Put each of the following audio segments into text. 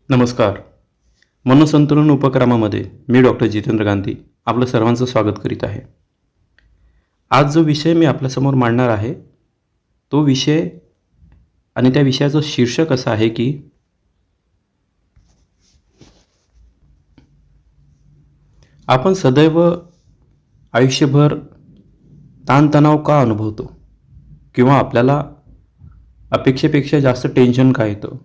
नमस्कार. मनोसंतुलन उपक्रमामध्ये मी डॉक्टर जितेंद्र गांधी आपलं सर्वांचं स्वागत करीत आहे. आज जो विषय मी आपल्यासमोर मांडणार आहे तो विषय आणि त्या विषयाचं शीर्षक असं आहे की आपण सदैव आयुष्यभर ताणतणाव का अनुभवतो किंवा आपल्याला अपेक्षेपेक्षा जास्त टेन्शन का येतं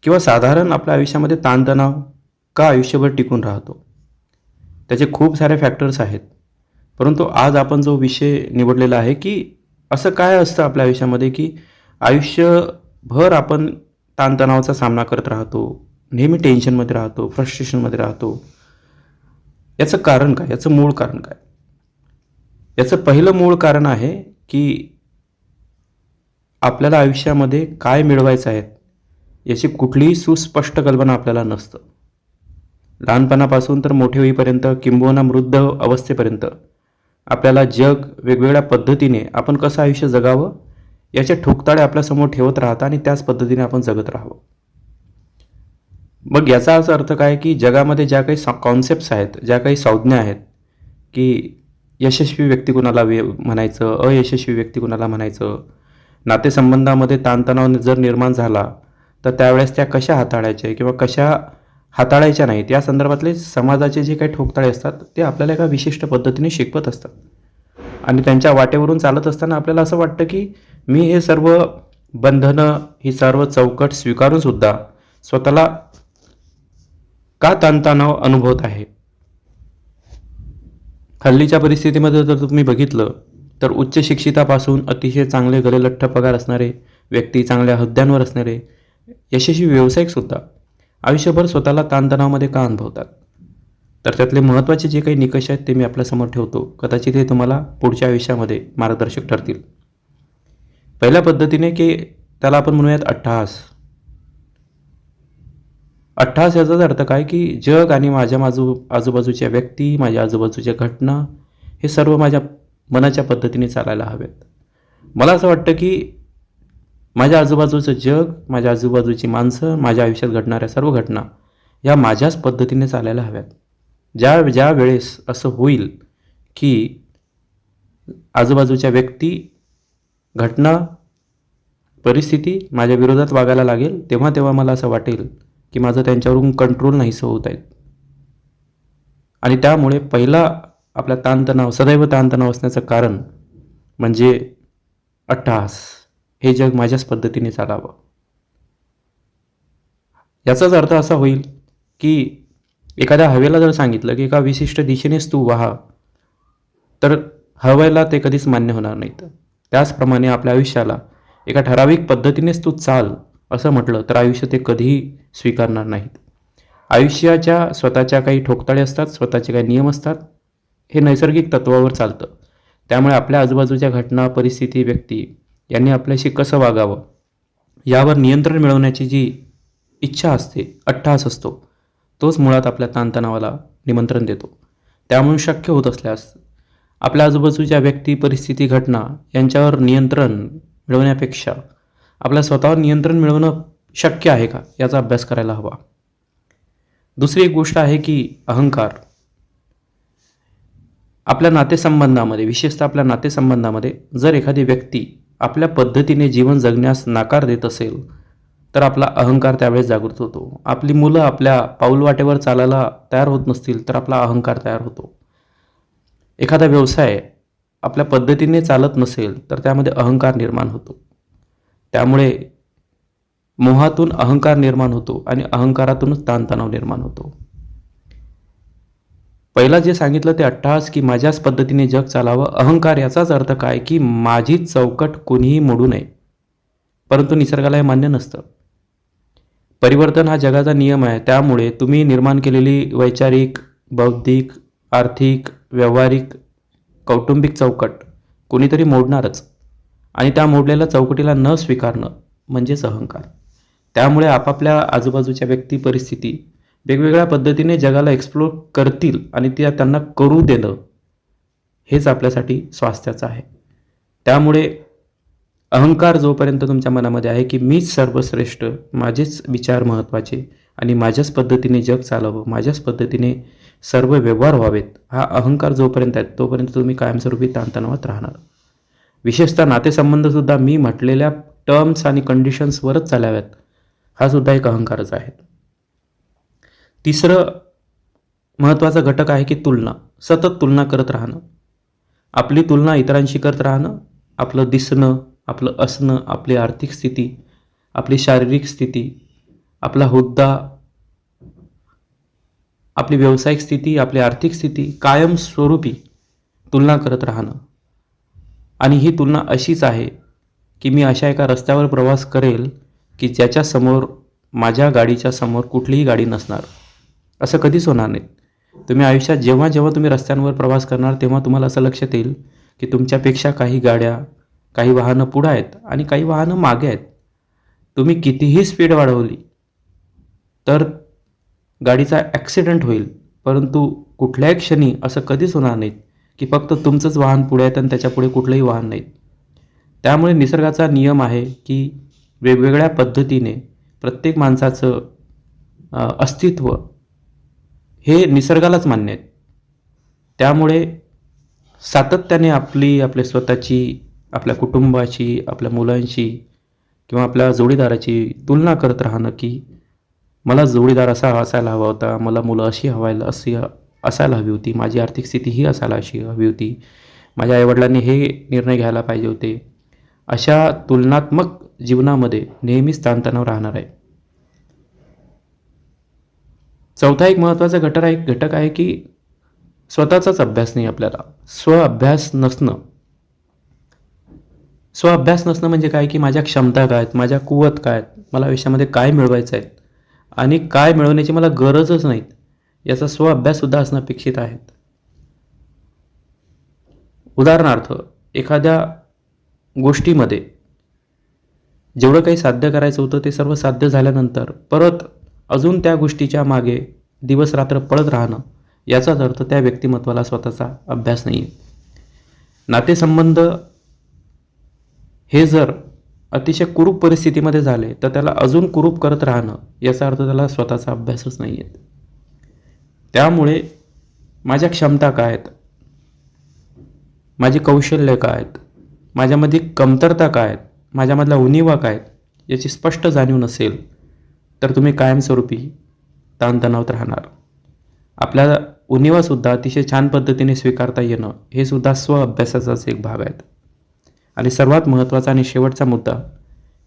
किंवा साधारण आपल्या आयुष्यामध्ये ताणतणाव का आयुष्यभर टिकून राहतो. त्याचे खूप सारे फॅक्टर्स आहेत, परंतु आज आपण जो विषय निवडलेला आहे की असं काय असतं आपल्या आयुष्यामध्ये की आयुष्यभर आपण ताणतणावाचा सामना करत राहतो, नेहमी टेन्शनमध्ये राहतो, फ्रस्ट्रेशनमध्ये राहतो. याचं कारण काय? याचं मूळ कारण काय? याचं पहिलं मूळ कारण आहे की आपल्याला आयुष्यामध्ये काय मिळवायचं आहे याची कुठलीही सुस्पष्ट कल्पना आपल्याला नसतं. लहानपणापासून तर मोठे होईपर्यंत किंबहुना वृद्ध अवस्थेपर्यंत आपल्याला जग वेगवेगळ्या पद्धतीने आपण कसं आयुष्य जगावं याचे ठोकताळे आपल्यासमोर ठेवत राहतात आणि त्याच पद्धतीने आपण जगत राहावं. मग याचा असा अर्थ काय की जगामध्ये ज्या काही कॉन्सेप्ट्स आहेत, ज्या काही संज्ञा आहेत की यशस्वी व्यक्ती कुणाला म्हणायचं, अयशस्वी व्यक्ती कुणाला म्हणायचं, नातेसंबंधामध्ये ताणतणाव जर निर्माण झाला तर त्यावेळेस त्या कशा हाताळायच्या किंवा कशा हाताळायच्या नाहीत या संदर्भातले समाजाचे जे काही ठोकताळे असतात ते आपल्याला एका विशिष्ट पद्धतीने शिकवत असतात. आणि त्यांच्या वाटेवरून चालत असताना आपल्याला असं वाटतं की मी हे सर्व बंधनं, ही सर्व चौकट स्वीकारून सुद्धा स्वतःला का ताणतणाव अनुभवत आहे. हल्लीच्या परिस्थितीमध्ये जर तुम्ही बघितलं तर उच्च शिक्षितापासून अतिशय चांगले गलेलठ्ठ पगार असणारे व्यक्ती, चांगल्या हुद्द्यांवर असणारे यशस्वी व्यावसायिकसुद्धा आयुष्यभर स्वतःला ताणतणावामध्ये का अनुभवतात. तर त्यातले महत्त्वाचे जे काही निकष आहेत ते मी आपल्यासमोर ठेवतो. कदाचित हे तुम्हाला पुढच्या आयुष्यामध्ये मार्गदर्शक ठरतील. पहिल्या पद्धतीने की त्याला आपण म्हणूयात अट्टहास. अट्टहास याचाच अर्थ काय की जग आणि माझ्या आजूबाजूच्या व्यक्ती, माझ्या आजूबाजूच्या घटना हे सर्व माझ्या मनाच्या पद्धतीने चालायला हवेत. मला असं वाटतं की माझ्या आजूबाजूचं जग, माझ्या आजूबाजूची माणसं, माझ्या आयुष्यात घडणाऱ्या सर्व घटना ह्या माझ्याच पद्धतीने चालायला हव्यात. ज्या वेळेस असं होईल की आजूबाजूच्या व्यक्ती, घटना, परिस्थिती माझ्या विरोधात वागायला लागेल तेव्हा मला असं वाटेल की माझं त्यांच्यावरून कंट्रोल नाहीसं होत आहेत. आणि त्यामुळे पहिला आपला ताणतणाव, सदैव ताणतणाव असण्याचं कारण म्हणजे अट्टहास. हे जग माझ्याच पद्धतीने चालावं. याचाच अर्थ असा होईल की एखाद्या हवेला जर सांगितलं की एका विशिष्ट दिशेनेच तू वाहा तर हवेला ते कधीच मान्य होणार नाहीत. त्याचप्रमाणे आपल्या आयुष्याला एका ठराविक पद्धतीनेच तू चाल असं म्हटलं तर आयुष्य ते कधीही स्वीकारणार नाहीत. आयुष्याच्या स्वतःच्या काही ठोकताळे असतात, स्वतःचे काही नियम असतात. हे नैसर्गिक तत्वावर चालतं. त्यामुळे आपल्या आजूबाजूच्या घटना, परिस्थिती, व्यक्ती यांनी आपल्याशी कसं वागावं यावर नियंत्रण मिळवण्याची जी इच्छा असते, अट्टहास असतो, तोच मुळात आपल्या ताणतणावाला निमंत्रण देतो. त्यामुळे शक्य होत असल्यास आपल्या आजूबाजूच्या व्यक्ती, परिस्थिती, घटना यांच्यावर नियंत्रण मिळवण्यापेक्षा आपल्या स्वतःवर नियंत्रण मिळवणं शक्य आहे का याचा अभ्यास करायला हवा. दुसरी एक गोष्ट आहे की अहंकार. आपल्या नातेसंबंधामध्ये, विशेषतः आपल्या नातेसंबंधामध्ये जर एखादी व्यक्ती आपल्या पद्धतीने जीवन जगण्यास नकार देत असेल तर आपला अहंकार त्यावेळेस जागृत होतो. आपली मुलं आपल्या पाऊलवाटेवर चालायला तयार होत नसतील तर आपला अहंकार तयार होतो. एखादा व्यवसाय आपल्या पद्धतीने चालत नसेल तर त्यामध्ये अहंकार निर्माण होतो. त्यामुळे मोहातून अहंकार निर्माण होतो आणि अहंकारातूनच ताणतणाव निर्माण होतो. पहिला जे सांगितलं ते अट्टहास की माझ्याच पद्धतीने जग चालावं. अहंकार याचाच अर्थ काय की माझी चौकट कोणीही मोडू नये. परंतु निसर्गाला हे मान्य नसतं. परिवर्तन हा जगाचा नियम आहे. त्यामुळे तुम्ही निर्माण केलेली वैचारिक, बौद्धिक, आर्थिक, व्यावहारिक, कौटुंबिक चौकट कोणीतरी मोडणारच. आणि त्या मोडलेल्या चौकटीला न स्वीकारणं म्हणजेच अहंकार. त्यामुळे आपापल्या आजूबाजूच्या व्यक्ती, परिस्थिती वेगवेगळ्या पद्धतीने जगाला एक्सप्लोर करतील आणि त्यांना करू देणं हेच आपल्यासाठी स्वास्थ्याचं आहे. त्यामुळे अहंकार जोपर्यंत तुमच्या मनामध्ये आहे की मीच सर्वश्रेष्ठ, माझेच विचार महत्त्वाचे आणि माझ्याच पद्धतीने जग चालावं, माझ्याच पद्धतीने सर्व व्यवहार व्हावेत, हा अहंकार जोपर्यंत आहे तोपर्यंत तुम्ही कायमस्वरूपी ताणतणावात राहणार. विशेषतः नातेसंबंधसुद्धा मी म्हटलेल्या टर्म्स आणि कंडिशन्सवरच चालाव्यात, हा सुद्धा एक अहंकारच आहे. तिसरं महत्त्वाचा घटक आहे की तुलना. सतत तुलना करत राहणं. आपली तुलना इतरांशी करत राहणं, आपलं दिसणं, आपलं असणं, आपली आर्थिक स्थिती, आपली शारीरिक स्थिती, आपला हुद्दा, आपली व्यावसायिक स्थिती, आपली आर्थिक स्थिती कायमस्वरूपी तुलना करत राहणं. आणि ही तुलना अशीच आहे की मी अशा एका रस्त्यावर प्रवास करेल की ज्याच्या समोर माझ्या गाडीच्या समोर कुठलीही गाडी नसणार. असं कधीच होणार नाही. तुम्ही आयुष्यात जेव्हा जेव्हा तुम्ही रस्त्यांवर प्रवास करणार तेव्हा तुम्हाला असं लक्षात येईल की तुमच्यापेक्षा काही गाड्या, काही वाहनं पुढं आहेत आणि काही वाहनं मागे आहेत. तुम्ही कितीही स्पीड वाढवली तर गाडीचा ॲक्सिडेंट होईल, परंतु कुठल्याही क्षणी असं कधीच होणार नाही की फक्त तुमचंच वाहन पुढे आहे आणि त्याच्यापुढे कुठलंही वाहन नाही. त्यामुळे निसर्गाचा नियम आहे की वेगवेगळ्या पद्धतीने प्रत्येक माणसाचं अस्तित्व हे निसर्गालाच मान्य आहे. त्यामुळे सातत्याने आपल्या स्वतःची, आपल्या कुटुंबाची, आपल्या मुलांशी किंवा आपल्या जोडीदाराची तुलना करत राहणं की मला जोडीदार असा असायला हवा होता, मला मुलं अशी असायला हवी होती, माझी आर्थिक स्थिती ही असायला अशी हवी होती, माझ्या आईवडिलांनी हे निर्णय घ्यायला पाहिजे होते. अशा तुलनात्मक जीवनामध्ये नेहमीच ताणतणाव राहणार आहे. चौथा एक महत्त्वाचा घटक आहे की स्वतःचाच अभ्यास नाही आपल्याला. स्वअभ्यास नसणं म्हणजे काय की माझ्या क्षमता काय आहेत, माझ्या कुवत काय आहेत, मला आयुष्यामध्ये काय मिळवायचं आहे आणि काय मिळवण्याची मला गरजच नाहीत, याचा स्वअभ्याससुद्धा असणं अपेक्षित आहे. उदाहरणार्थ एखाद्या गोष्टीमध्ये जेवढं काही साध्य करायचं होतं ते सर्व साध्य झाल्यानंतर परत अजून त्या गोष्टीच्या मागे दिवस रात्र पळत राहणं, याचाच अर्थ त्या व्यक्तिमत्वाला स्वतःचा अभ्यास नाही आहे. नातेसंबंध हे जर अतिशय कुरूप परिस्थितीमध्ये झाले तर त्याला अजून कुरूप करत राहणं, याचा अर्थ त्याला स्वतःचा अभ्यासच नाही आहे. त्यामुळे माझ्या क्षमता काय आहेत, माझी कौशल्य काय आहेत, माझ्यामध्ये कमतरता काय आहेत, माझ्यामधल्या उणिवा काय आहेत, याची स्पष्ट जाणीव नसेल तर तुम्ही कायमस्वरूपी ताणतणावात राहणार. आपल्या उणिवासुद्धा अतिशय छान पद्धतीने स्वीकारता येणं हे सुद्धा स्वअभ्यासाचाच एक भाग आहे. आणि सर्वात महत्त्वाचा आणि शेवटचा मुद्दा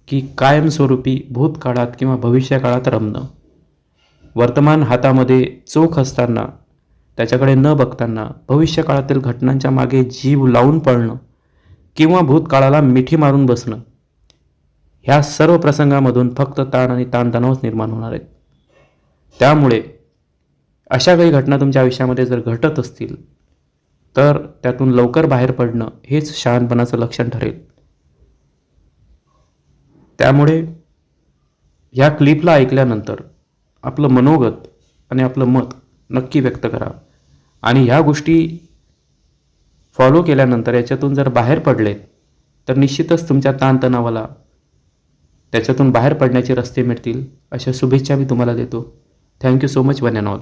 की कायमस्वरूपी भूतकाळात किंवा भविष्यकाळात रमणं. वर्तमान हातामध्ये चोख असताना, त्याच्याकडे न बघताना भविष्यकाळातील घटनांच्या मागे जीव लावून पळणं किंवा भूतकाळाला मिठी मारून बसणं, ह्या सर्व प्रसंगामधून फक्त ताण आणि ताणतणावच निर्माण होणार आहेत. त्यामुळे अशा काही घटना तुमच्या आयुष्यामध्ये जर घटत असतील तर त्यातून लवकर बाहेर पडणं हेच शहाणपणाचं लक्षण ठरेल. त्यामुळे ह्या क्लिपला ऐकल्यानंतर आपलं मनोगत आणि आपलं मत नक्की व्यक्त करा आणि ह्या गोष्टी फॉलो केल्यानंतर याच्यातून जर बाहेर पडले तर निश्चितच तुमच्या ताणतणावाला त्याच्यातून बाहेर पडण्याचे रस्ते मिळतील, अशा शुभेच्छा मी तुम्हाला देतो. Thank you so much one and all.